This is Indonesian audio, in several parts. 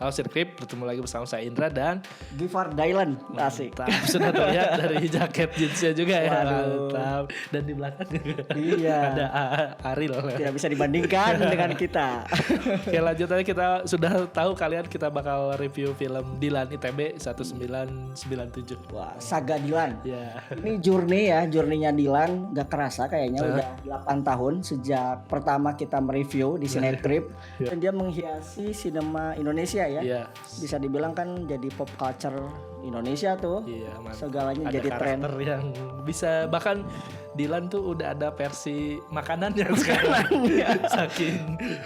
Halo Sirkrip, bertemu lagi bersama saya Indra dan Giffard Dylan, asik. mantap. Sudah terlihat dari jaket jeansnya juga ya. Waduh. Mantap. Dan di belakang juga Iya. ada Ariel. Tidak bisa dibandingkan dengan kita. Oke, lanjut aja, kita sudah tahu kalian kita bakal review film Dilan ITB 1997. Wah, saga Dylan. Ya. Ini journey-nya Dylan gak kerasa kayaknya udah 8 tahun sejak pertama kita mereview di Cinetrip. Dan dia menghiasi sinema Indonesia ya. Iya. Bisa dibilang kan jadi pop culture Indonesia tuh. Iya, mantap. Segalanya Ada jadi tren. karakter yang bisa, bahkan Dilan tuh udah ada versi makanannya sekarang. Saking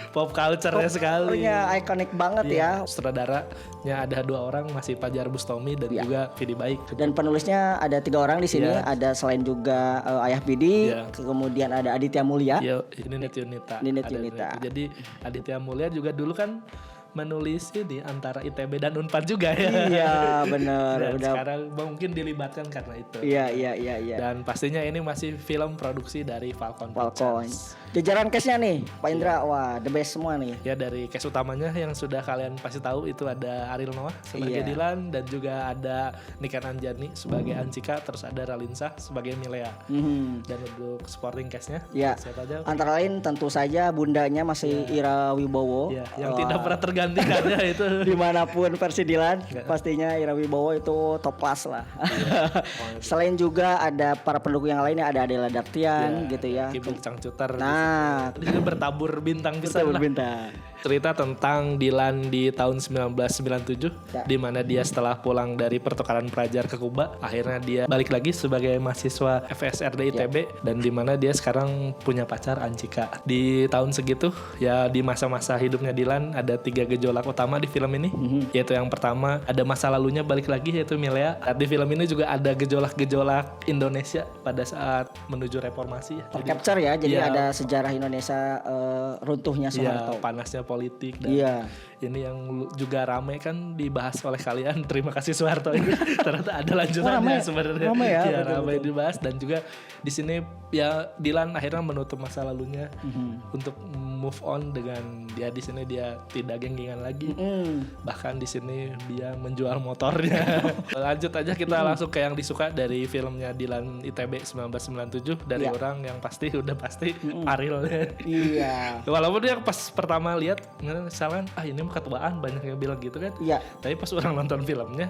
pop culture-nya sekali. Pokoknya ikonik banget ya. Sutradaranya ada 2 orang, masih Fajar Bustomi dan Iya. juga Vidi Baik. Dan penulisnya ada 3 orang di sini. Iya. Ada selain juga Ayah Bidi, Iya. kemudian ada Aditya Mulya. Yo, Ninit Yunita. Ninit Ada Yunita. Jadi Aditya Mulya juga dulu kan menulis ini antara ITB dan Unpad juga ya. Iya, bener. Dan Udah. sekarang mungkin dilibatkan karena itu. Iya. Dan pastinya ini masih film produksi dari Falcon Falcon. Pictures. Jajaran cast-nya nih, Pak Indra, wah the best semua nih. Ya, dari cast utamanya yang sudah kalian pasti tahu itu ada Ariel Noah sebagai Iya. Dilan, dan juga ada Niken Anjani sebagai Ancika, terus ada Ralinsa sebagai Milea. Mhm. Dan untuk supporting cast-nya Ya. siapa aja? Antara lain tentu saja bundanya masih Ira Wibowo. Ya, yang Wah, tidak pernah tergantikannya itu. dimanapun versi Dilan, Enggak. pastinya Ira Wibowo itu top class lah. Iya. Selain juga ada para pendukung yang lainnya, ada Adela Daktian gitu ya. Kibuk Cangcuter. Nah, Di situ bertabur bintang bisa betul lah. bintang. Cerita tentang Dilan di tahun 1997, Ya. di mana dia setelah pulang dari pertukaran pelajar ke Kuba, akhirnya dia balik lagi sebagai mahasiswa FSRD ITB, dan di mana dia sekarang punya pacar Ancika. Di tahun segitu ya, di masa-masa hidupnya Dilan ada 3 gejolak utama di film ini, yaitu yang pertama ada masa lalunya balik lagi, yaitu Milea. Di film ini juga ada gejolak-gejolak Indonesia pada saat menuju reformasi. Tercapture ya, jadi Iya. ada sejarah Indonesia runtuhnya Iya, Soeharto. panasnya politik, dan Iya. ini yang juga ramai kan dibahas oleh kalian. Terima kasih Soeharto ini. Ternyata ada lanjutannya ramai. sebenarnya. Ramai ya, Iya, betul-betul. ramai dibahas, dan juga di sini ya Dilan akhirnya menutup masa lalunya untuk move on dengan dia. Di sini dia tidak genggengan lagi. Bahkan di sini dia menjual motornya. Lanjut aja, kita langsung ke yang disuka dari filmnya Dilan ITB 1997 dari Iya. orang yang pasti udah pasti Ariel. Iya. Walaupun dia pas pertama lihat misalkan ini mah ketuaan, banyak yang bilang gitu kan. Iya. Tapi pas orang nonton filmnya,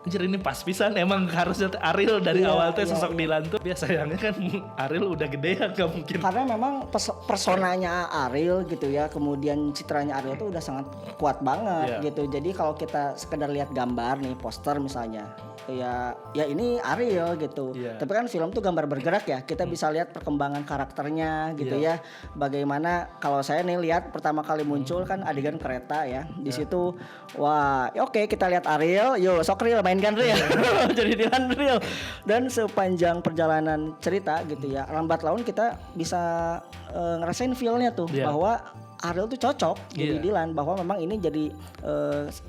anjir ini pas pisan, emang harusnya Ariel dari Iya, awal teh iya, sosok Dilan tuh. Biasanya kan Ariel udah gede ya, gak mungkin. Karena memang personanya Ariel gitu ya, kemudian citranya Ariel tuh udah sangat kuat banget Iya. gitu. Jadi kalau kita sekedar lihat gambar nih, poster misalnya, ya ini Ariel gitu. Iya. Tapi kan film tuh gambar bergerak ya, kita bisa lihat perkembangan karakternya gitu Iya. ya. Bagaimana kalau saya nih lihat pertama kali muncul kan adegan kereta ya. Di situ wah, oke, kita lihat Ariel, yo sok Ariel mainkan Ariel. Jadi Dilan Ariel. Dan sepanjang perjalanan cerita gitu ya, lambat laun kita bisa ngerasain feel-nya tuh Iya. bahwa Ariel tuh cocok jadi Iya. Dilan, bahwa memang ini jadi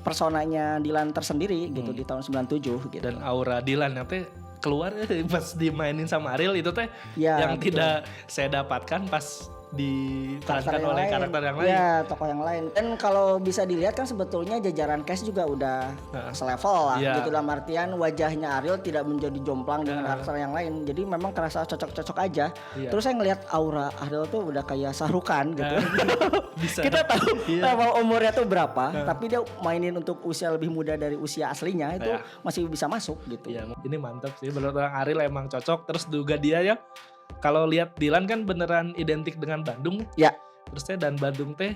personanya Dilan tersendiri gitu di tahun 97 gitu. Dan aura Dilan nanti keluar pas dimainin sama Ariel itu teh Ya, yang betul. tidak saya dapatkan pas diperankan oleh karakter yang lain. Ya, tokoh yang lain. Dan kalau bisa dilihat kan sebetulnya jajaran cast juga udah selevel lah Iya. gitu, dalam artian wajahnya Ariel tidak menjadi jomplang dengan karakter yang lain. Jadi memang kerasa cocok-cocok aja. Iya. Terus saya ngelihat aura Ariel tuh udah kayak Sahrukan gitu. Bisa. Kita tahu Iya. bahwa umurnya tuh berapa, tapi dia mainin untuk usia lebih muda dari usia aslinya itu Iya. masih bisa masuk gitu. Iya, ini mantap sih. Menurut orang Ariel emang cocok. Terus juga dia ya, kalau lihat Dilan kan beneran identik dengan Bandung. Ya. Terus teh, dan Bandung teh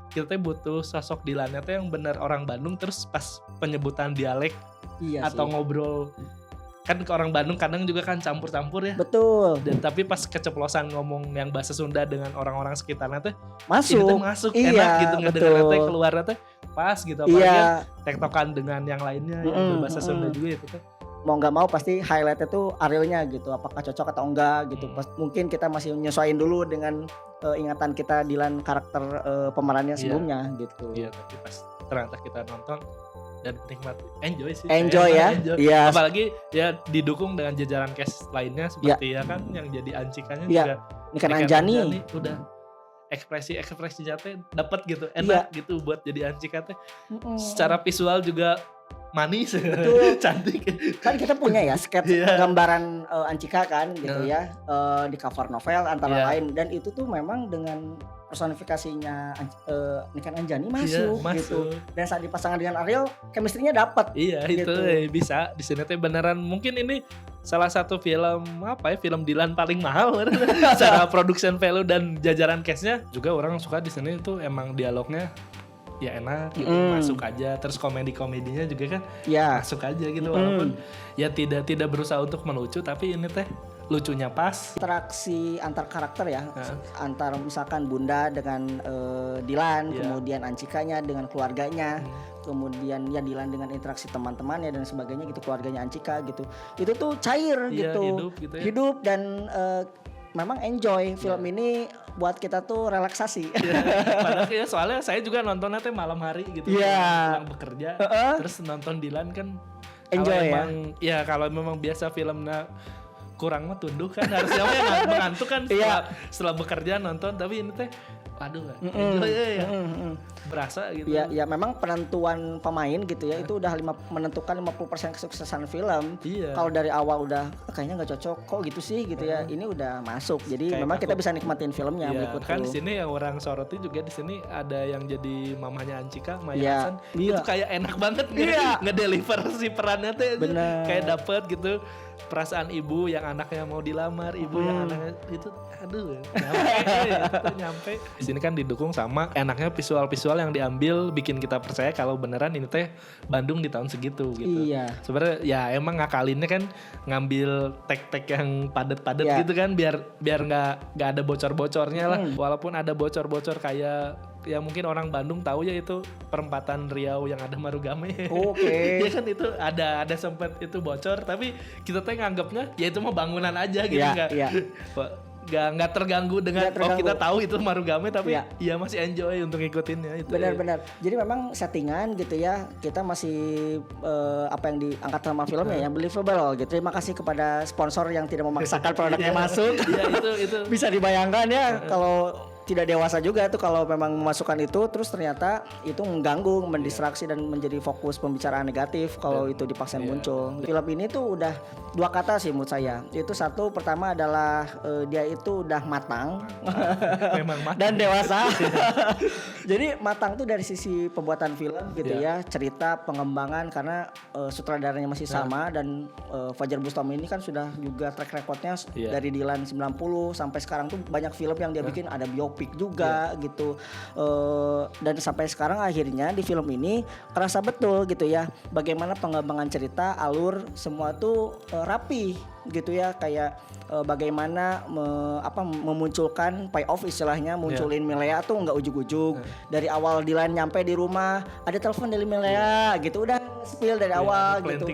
kita teh butuh sosok Dilannya teh yang bener orang Bandung. Terus pas penyebutan dialek Iya atau sih. ngobrol, kan ke orang Bandung kadang juga kan campur-campur ya. Betul. Dan tapi pas keceplosan ngomong yang bahasa Sunda dengan orang-orang sekitarnya teh, ini Masuk. teh masuk Iya, enak gitu, ngedengarnya teh betul. keluarnya teh pas gitu. Apalagi Iya. kan tektokan dengan yang lainnya yang berbahasa Sunda juga itu teh. Mau nggak mau pasti highlightnya tuh Arielnya gitu, apakah cocok atau enggak gitu. Mungkin kita masih menyesuaikan dulu dengan ingatan kita Dilan karakter pemerannya Iya. sebelumnya gitu. Iya, tapi pas ternyata kita nonton dan nikmati, enjoy sih. Enjoy Saya ya? enjoy. Iya. Apalagi ya didukung dengan jajaran cast lainnya seperti ya kan yang jadi Ancikanya Iya. juga Niken Niken Anjani. udah ekspresinya teh dapat gitu, enak gitu buat jadi Anchika teh. Secara visual juga manis, cantik. Kan kita punya ya sketch gambaran Anchika kan gitu ya di cover novel antara lain, dan itu tuh memang dengan personifikasinya Niken Anjani masuk gitu. Dan saat dipasangkan dengan Ariel, chemistry-nya dapat. Iya, gitu. Itu bisa di sini teh beneran mungkin ini salah satu film film Dylan paling mahal secara production value dan jajaran cast-nya juga orang suka di sini tuh emang dialognya ya enak gitu, masuk aja, terus komedinya juga kan masuk aja gitu, walaupun ya tidak berusaha untuk melucu, tapi ini teh lucunya pas. Interaksi antar karakter ya, antar misalkan Bunda dengan Dylan, kemudian Anchikanya dengan keluarganya, kemudian ya Dylan dengan interaksi teman-temannya dan sebagainya gitu, keluarganya Anchika gitu, itu tuh cair gitu, hidup dan memang enjoy film ini buat kita tuh relaksasi. Padahal ya soalnya saya juga nontonnya teh malam hari gitu, pulang bekerja, terus nonton Dylan kan enjoy ya. Kalau memang biasa filmnya kurang mah tunduk kan, harusnya mengantuk kan setelah bekerja nonton, tapi ini teh aduh enjoy ya. Berasa gitu. Ya memang penentuan pemain gitu ya, itu udah menentukan 50% kesuksesan film. Kalau dari awal udah kayaknya nggak cocok kok gitu sih gitu ya, ini udah masuk. Jadi kayak memang kita bisa nikmatin filmnya berikut. Kan di sini yang orang soroti juga, di sini ada yang jadi mamanya Anchika, Maya Hasan. Itu kayak enak banget ngedeliver si perannya teh, kayak dapet gitu perasaan ibu yang anaknya mau dilamar, ibu yang anaknya itu nyampe. Di sini kan didukung sama enaknya visual yang diambil, bikin kita percaya kalau beneran ini teh Bandung di tahun segitu gitu. Sebenarnya ya emang ngakalinnya kan ngambil tag-tag yang padat-padat gitu kan, biar nggak ada bocor-bocornya lah. Walaupun ada bocor-bocor kayak ya mungkin orang Bandung tahu ya, itu perempatan Riau yang ada Marugame. Ya kan itu ada sempat itu bocor, tapi kita teh nganggapnya ya itu mah bangunan aja gitu, nggak terganggu dengan kita tahu itu Marugame, tapi ya masih enjoy untuk ngikutinnya itu. Benar-benar. Jadi memang settingan gitu ya, kita masih apa yang diangkat sama filmnya yang believable gitu. Terima kasih kepada sponsor yang tidak memaksakan produknya masuk. Itu bisa dibayangkan ya kalau tidak dewasa juga tuh kalau memang memasukkan itu, terus ternyata itu mengganggu, mendistraksi dan menjadi fokus pembicaraan negatif kalau itu dipaksain muncul. Film ini tuh udah dua kata sih menurut saya. Itu satu, pertama adalah dia itu udah matang, memang matang dan dewasa. Jadi matang tuh dari sisi pembuatan film gitu ya, cerita, pengembangan, karena sutradaranya masih sama, dan Fajar Bustami ini kan sudah juga track recordnya dari Dylan 90 sampai sekarang tuh banyak film yang dia bikin, ada biopik juga gitu, dan sampai sekarang akhirnya di film ini kerasa betul gitu ya bagaimana pengembangan cerita, alur semua tuh rapi gitu ya, kayak bagaimana memunculkan payoff istilahnya, munculin Milea tuh nggak ujuk-ujuk. Dari awal Dylan nyampe di rumah ada telepon dari Milea gitu, udah spill dari awal gitu.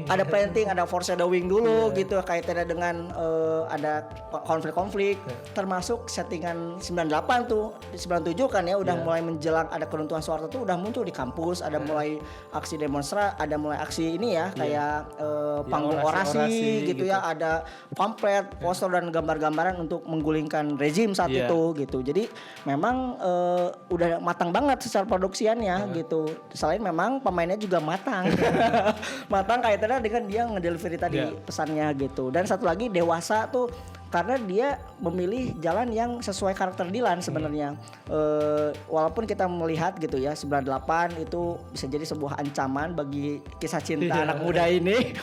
Ada planting, ada foreshadowing dulu gitu, kaitannya dengan ada konflik-konflik, termasuk settingan 98 tuh, 97 kan ya, udah mulai menjelang ada keruntuhan Soeharto tuh udah muncul di kampus, ada mulai aksi demonstrasi, ada mulai aksi ini ya kayak panggung orasi gitu ya, ada pamflet, poster dan gambar-gambaran untuk menggulingkan rezim saat itu gitu. Jadi memang udah matang banget secara produksiannya gitu. Selain memang pemainnya juga matang. Matang kaitannya dengan dia ngedelivery tadi pesannya gitu. Dan satu lagi dewasa tuh karena dia memilih jalan yang sesuai karakter Dylan sebenarnya. Walaupun kita melihat gitu ya 98 itu bisa jadi sebuah ancaman bagi kisah cinta anak muda ini.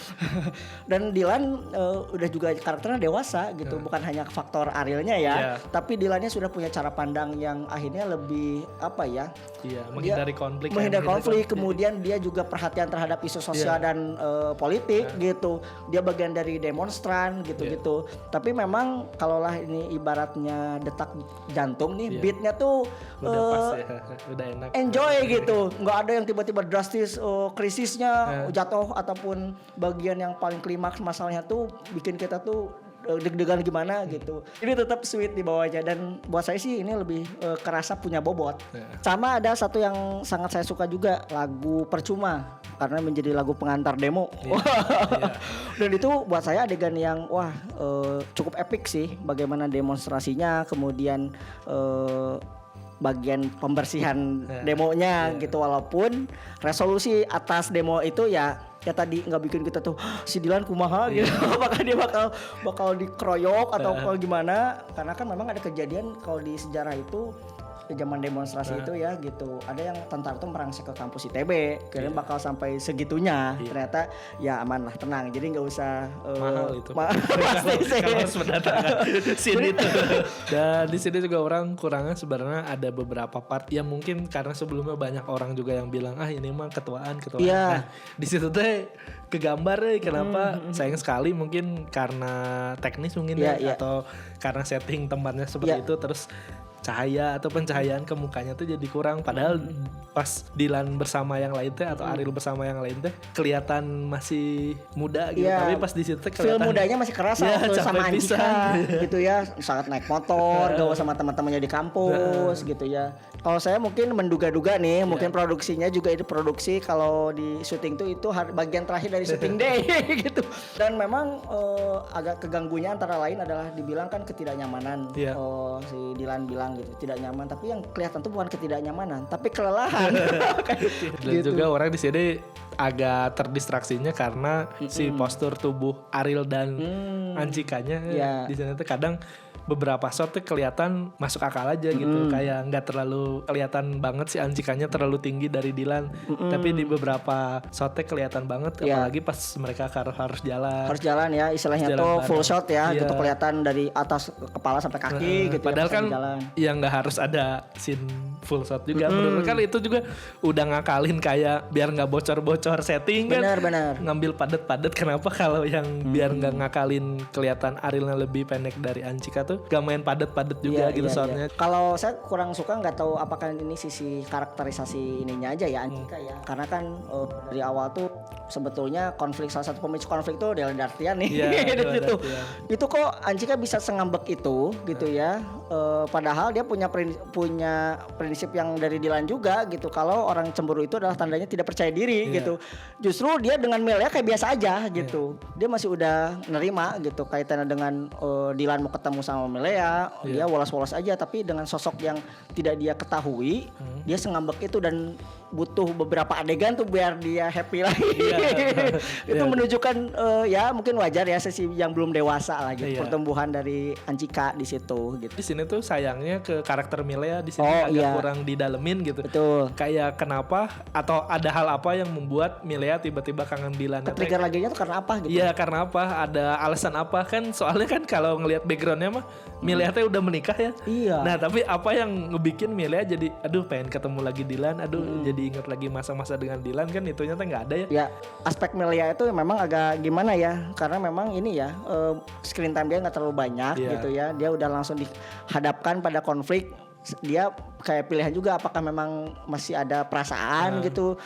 Dan Dylan udah juga karakternya dewasa gitu, bukan hanya faktor Arielnya ya, tapi Dylannya sudah punya cara pandang yang akhirnya lebih apa ya? Menghindari konflik. Kemudian dia juga perhatian terhadap isu sosial dan politik gitu. Dia bagian dari demonstran gitu-gitu. Tapi memang kalaulah ini ibaratnya detak jantung nih, beatnya tuh udah pas ya, udah enak. Enjoy gitu, nggak ada yang tiba-tiba drastis krisisnya jatuh ataupun bagian yang paling klimaks masalahnya tuh bikin kita tuh deg-degan gimana gitu. Ini tetap sweet di bawahnya, dan buat saya sih ini lebih kerasa punya bobot. Sama ada satu yang sangat saya suka juga, lagu Percuma. karena menjadi lagu pengantar demo. Iya, iya. Dan itu buat saya adegan yang cukup epic sih, bagaimana demonstrasinya, kemudian bagian pembersihan demonya gitu, walaupun resolusi atas demo itu ya tadi nggak bikin kita tuh si Dilan kumaha gitu. Apakah dia bakal dikeroyok atau gimana, karena kan memang ada kejadian kalau di sejarah itu di zaman demonstrasi itu ya gitu, ada yang tentara tuh merangsek ke kampus ITB, kirain bakal sampai segitunya, ternyata ya aman lah, tenang, jadi nggak usah mahal itu kalau harus mendatangkan scene itu. Dan di sini juga orang kurangnya sebenarnya ada beberapa part yang mungkin karena sebelumnya banyak orang juga yang bilang ini mah ketuaan. Iya. Nah di situ teh kegambar kenapa sayang sekali, mungkin karena teknis mungkin atau karena setting tempatnya seperti itu, terus cahaya atau pencahayaan ke mukanya tuh jadi kurang, padahal pas Dilan bersama yang lain teh atau Ariel bersama yang lain teh kelihatan masih muda gitu, tapi pas di situ kelihatan feel mudanya masih kerasa waktu sama Anjika gitu ya, sangat naik motor gaul sama teman-temannya di kampus gitu ya. Kalau saya mungkin menduga-duga nih, mungkin produksinya juga itu produksi kalau di syuting tuh itu bagian terakhir dari syuting day gitu. Dan memang agak keganggunya antara lain adalah dibilang kan ketidaknyamanan. Si Dilan bilang gitu, tidak nyaman, tapi yang kelihatan tuh bukan ketidaknyamanan, tapi kelelahan. Dan gitu. juga orang di sini agak terdistraksinya karena si postur tubuh Ariel dan Anjikanya di sana tuh kadang beberapa shot tuh kelihatan masuk akal aja gitu, kayak nggak terlalu kelihatan banget si Anjikanya terlalu tinggi dari Dilan, tapi di beberapa shotnya kelihatan banget, apalagi pas mereka harus jalan ya, istilahnya tuh full shot ya, gitu kelihatan dari atas kepala sampai kaki gitu. Padahal kan ya nggak harus ada scene full shot juga. Menurut kan itu juga udah ngakalin kayak biar nggak bocor-bocor setting kan. Benar. Ngambil padet-padet. Kenapa kalau yang biar nggak ngakalin kelihatan Arielnya lebih pendek dari Anjika tuh gak main padet-padet juga gitu shotnya. Kalau saya kurang suka, nggak tahu apakah ini sisi karakterisasi ininya aja ya Anjika ya. Karena kan dari awal tuh sebetulnya salah satu pemicu konflik tuh Della Dartian nih. Itu kok Anjika bisa sengambek itu gitu ya. Padahal dia punya prinsip yang dari Dilan juga gitu. Kalau orang cemburu itu adalah tandanya tidak percaya diri gitu. Justru dia dengan Melia kayak biasa aja gitu. Dia masih udah nerima gitu kaitannya dengan Dilan mau ketemu sama Melia, dia wolas-wolas aja, tapi dengan sosok yang tidak dia ketahui, dia sengambek itu dan butuh beberapa adegan tuh biar dia happy lagi. Itu menunjukkan ya mungkin wajar ya sesi yang belum dewasa lagi, pertumbuhan dari Anjika di situ gitu. Di sini tuh sayangnya ke karakter Melia di sini agak kurang didalemin gitu. Betul. Kayak kenapa atau ada hal apa yang membuat Melia tiba-tiba kangen Dilan? Trigger laginya tuh karena apa gitu? Iya, karena apa? Ada alasan apa kan? Soalnya kan kalau ngelihat backgroundnya mah Melia teh udah menikah ya. Iya. Nah tapi apa yang ngebikin Melia jadi aduh pengen ketemu lagi Dilan, jadi inget lagi masa-masa dengan Dilan, kan itunya teh nggak ada ya. Ya aspek Melia itu memang agak gimana ya, karena memang ini ya screen time dia nggak terlalu banyak gitu ya. Dia udah langsung dihadapkan pada konflik. Dia kayak pilihan juga apakah memang masih ada perasaan gitu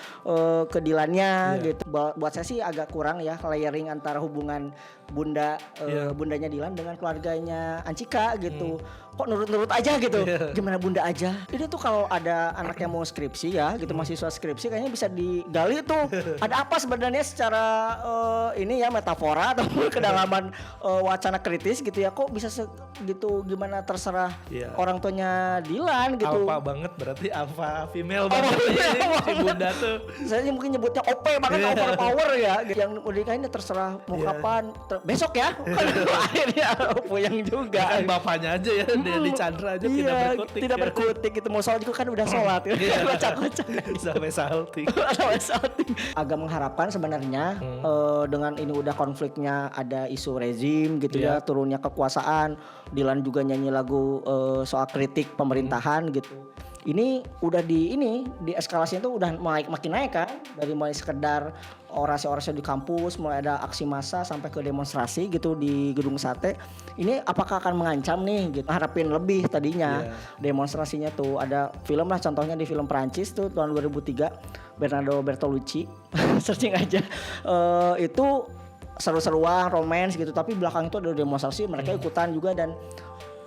ke Dilannya gitu. Buat saya sih agak kurang ya layering antara hubungan bundanya Dilan dengan keluarganya Anjika gitu. Kok nurut-nurut aja gitu. Gimana bunda aja. Ini tuh kalau ada anak yang mau skripsi ya gitu, mahasiswa skripsi kayaknya bisa digali tuh. Ada apa sebenarnya secara ini ya metafora atau kedalaman wacana kritis gitu ya. Kok bisa gitu, gimana terserah orang tuanya Dilan gitu. Alpha banget berarti, alpha female banget si bunda tuh. Saya mungkin nyebutnya OP banget, overpower ya. Yang udah ini terserah mau kapan, besok ya. Kan akhirnya puyeng juga. Kan bapaknya aja ya, dia di Chandra aja tidak berkutik gitu. Mau sholat juga kan udah sholat kocak-kocak sampai salting. Agak mengharapkan sebenarnya dengan ini udah konfliknya, ada isu rezim gitu ya, turunnya kekuasaan. Dilan juga nyanyi lagu soal kritik pemerintahan gitu. Ini udah di eskalasinya tuh udah makin naik kan, dari mulai sekedar orasi-orasi di kampus, mulai ada aksi massa sampai ke demonstrasi gitu di Gedung Sate. Ini apakah akan mengancam nih gitu? Harapin lebih tadinya demonstrasinya tuh. Ada film lah, contohnya di film Perancis tuh tahun 2003, Bernardo Bertolucci. Searching aja. Itu seru-seruan, romance gitu, tapi belakang itu ada demonstrasi, mereka ikutan juga. Dan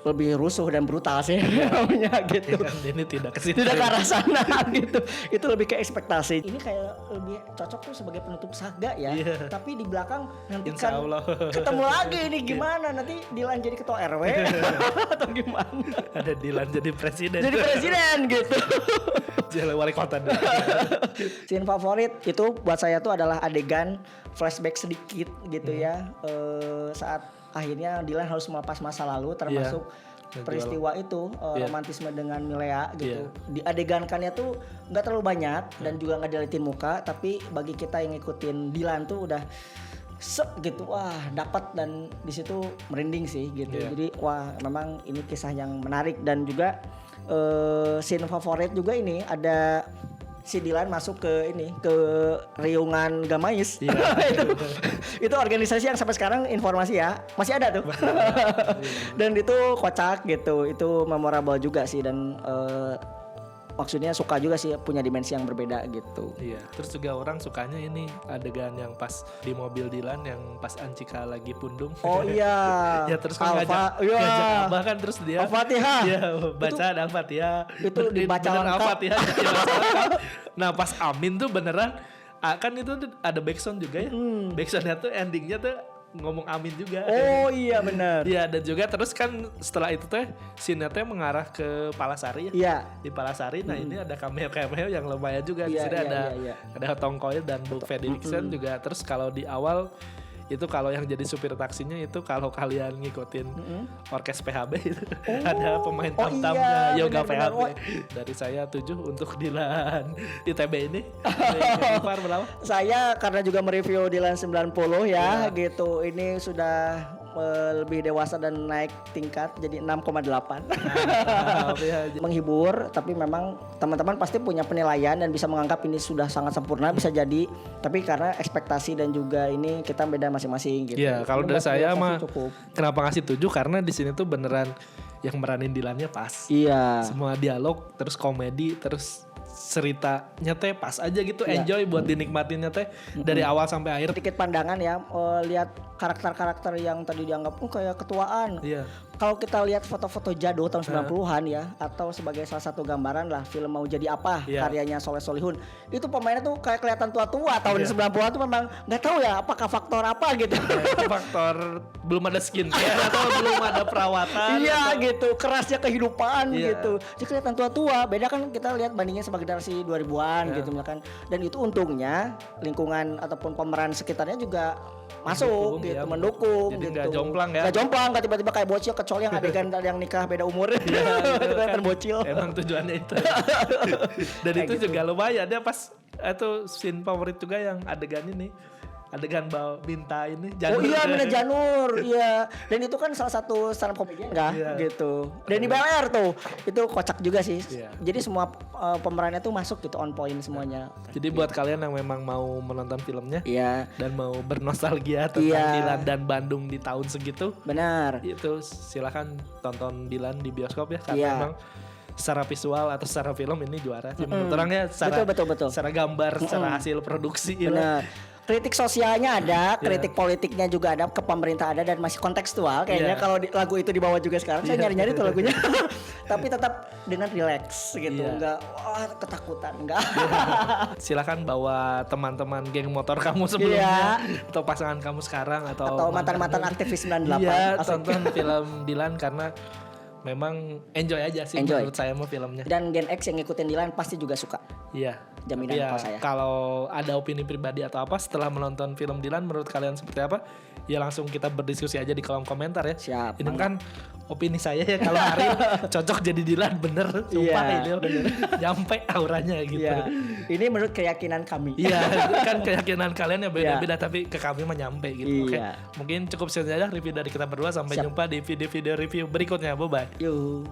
lebih rusuh dan brutal sih namanya gitu. Kan ini tidak ke situ. Tidak ke arah sana gitu. Itu lebih ke ekspektasi. Ini kayak lebih cocok tuh sebagai penutup saga ya. Iya. Tapi di belakang nanti Insya kan Allah. ketemu lagi ini gimana nanti Dilan jadi ketua RW atau gimana? Ada Dilan jadi presiden. Jadi presiden gitu. Jadi wali kota dulu. Scene favorit itu buat saya tuh adalah adegan flashback sedikit gitu ya. Saat akhirnya Dilan harus melepas masa lalu termasuk peristiwa itu romantisme dengan Milea gitu. Di adegankannya tuh nggak terlalu banyak dan juga nggak diliatin muka, tapi bagi kita yang ngikutin Dilan tuh udah gitu, wah dapat, dan di situ merinding sih gitu. Jadi wah memang ini kisah yang menarik. Dan juga scene favorit juga ini ada si Dilan masuk ke Riungan Gamais. Itu organisasi yang sampai sekarang informasi ya masih ada tuh. Dan itu kocak gitu, itu memorable juga sih. Dan maksudnya suka juga sih, punya dimensi yang berbeda gitu. Iya, terus juga orang sukanya ini adegan yang pas di mobil Dilan yang pas Ancika lagi pundung. Oh iya. Ya terus kan ngajak Abah kan, terus dia Al-Fatihah. Iya, baca Al-Fatihah. Itu dibaca lengkap. Al-Fatihah. Nah, pas Amin tuh beneran kan itu ada backsound juga ya. Backsoundnya tuh endingnya tuh ngomong amin juga. Oh iya benar. Iya, dan juga terus kan setelah itu teh scene teh mengarah ke Palasari ya. Iya. Di Palasari. Nah, ini ada cameo yang lumayan juga. Di sini ada Tong Koil dan Book Fredrickson juga. Terus kalau di awal itu kalau yang jadi supir taksinya itu kalau kalian ngikutin orkes PHB itu ada pemain tam-tamnya Yoga benar, PHB. Dari saya 7 untuk Dilan ITB ini. Berapa? Saya karena juga mereview Dilan 90 ya gitu. Ini sudah lebih dewasa dan naik tingkat jadi 6,8. Menghibur, tapi memang teman-teman pasti punya penilaian dan bisa menganggap ini sudah sangat sempurna, bisa jadi. Tapi karena ekspektasi dan juga ini kita beda masing-masing gitu. Iya, kalau dari saya mah kenapa ngasih 7 karena di sini tuh beneran yang meranin Dilannya pas. Iya. Semua dialog, terus komedi, terus ceritanya teh pas aja gitu, enjoy buat dinikmatinnya teh dari awal sampai akhir. Sedikit pandangan ya, lihat karakter-karakter yang tadi dianggap kayak ketuaan. Iya. Kalau kita lihat foto-foto jadul tahun 90-an ya, atau sebagai salah satu gambaran lah film Mau Jadi Apa karyanya Soleh Solihun, itu pemainnya tuh kayak kelihatan tua-tua tahun 90-an tuh, memang nggak tahu ya apakah faktor apa gitu. Faktor belum ada skincare atau belum ada perawatan. Iya gitu, kerasnya kehidupan gitu. Jadi kelihatan tua-tua. Beda kan kita lihat bandingnya sebagai generasi 2000-an gitu misalkan. Dan itu untungnya lingkungan ataupun pemeran sekitarnya juga masuk gitu, mendukung jadi gitu. Gak jomplang ya. Gak jomplang, gak tiba-tiba kayak bocil, kecuali yang adegan yang nikah beda umur. Kelihatan bocil. Emang tujuannya itu. Dan itu gitu. Juga lumayan dia pas itu scene favorit juga yang adegan ini. Adegan bawa Binta ini Janur. Oh iya, bener Janur. Iya. Dan itu kan salah satu stand up comedian enggak gitu. Denny Belair tuh. Itu kocak juga sih. Jadi semua pemerannya tuh masuk gitu, on point semuanya. Jadi buat kalian yang memang mau menonton filmnya dan mau bernostalgia tentang Dilan dan Bandung di tahun segitu. Benar. Itu silakan tonton Dilan di bioskop ya, karena memang secara visual atau secara film ini juara. Menurut orangnya secara betul. secara gambar, secara hasil produksi. Benar. Kritik sosialnya ada, kritik politiknya juga ada, ke pemerintah ada, dan masih kontekstual kayaknya kalau lagu itu dibawa juga sekarang. Saya nyari-nyari tuh lagunya. Tapi tetap dengan relax gitu, enggak ketakutan, enggak. Silakan bawa teman-teman geng motor kamu sebelumnya atau pasangan kamu sekarang atau mantan-mantan aktivis 98. Iya, tonton film Dilan karena memang enjoy aja sih menurut saya mau filmnya. Dan Gen X yang ngikutin Dilan pasti juga suka. Iya. Jaminan kalau saya. Kalau ada opini pribadi atau apa setelah menonton film Dilan, menurut kalian seperti apa? Ya langsung kita berdiskusi aja di kolom komentar ya. Siap. Ini kan opini saya ya, kalau Ariel cocok jadi Dilan bener. Sumpah ini nyampe auranya gitu. Ini menurut keyakinan kami. Iya, kan keyakinan kalian ya beda-beda tapi ke kami mah nyampe gitu. Oke. Mungkin cukup sekian aja review dari kita berdua. Sampai jumpa di video-video review berikutnya. Bye-bye. Yuh.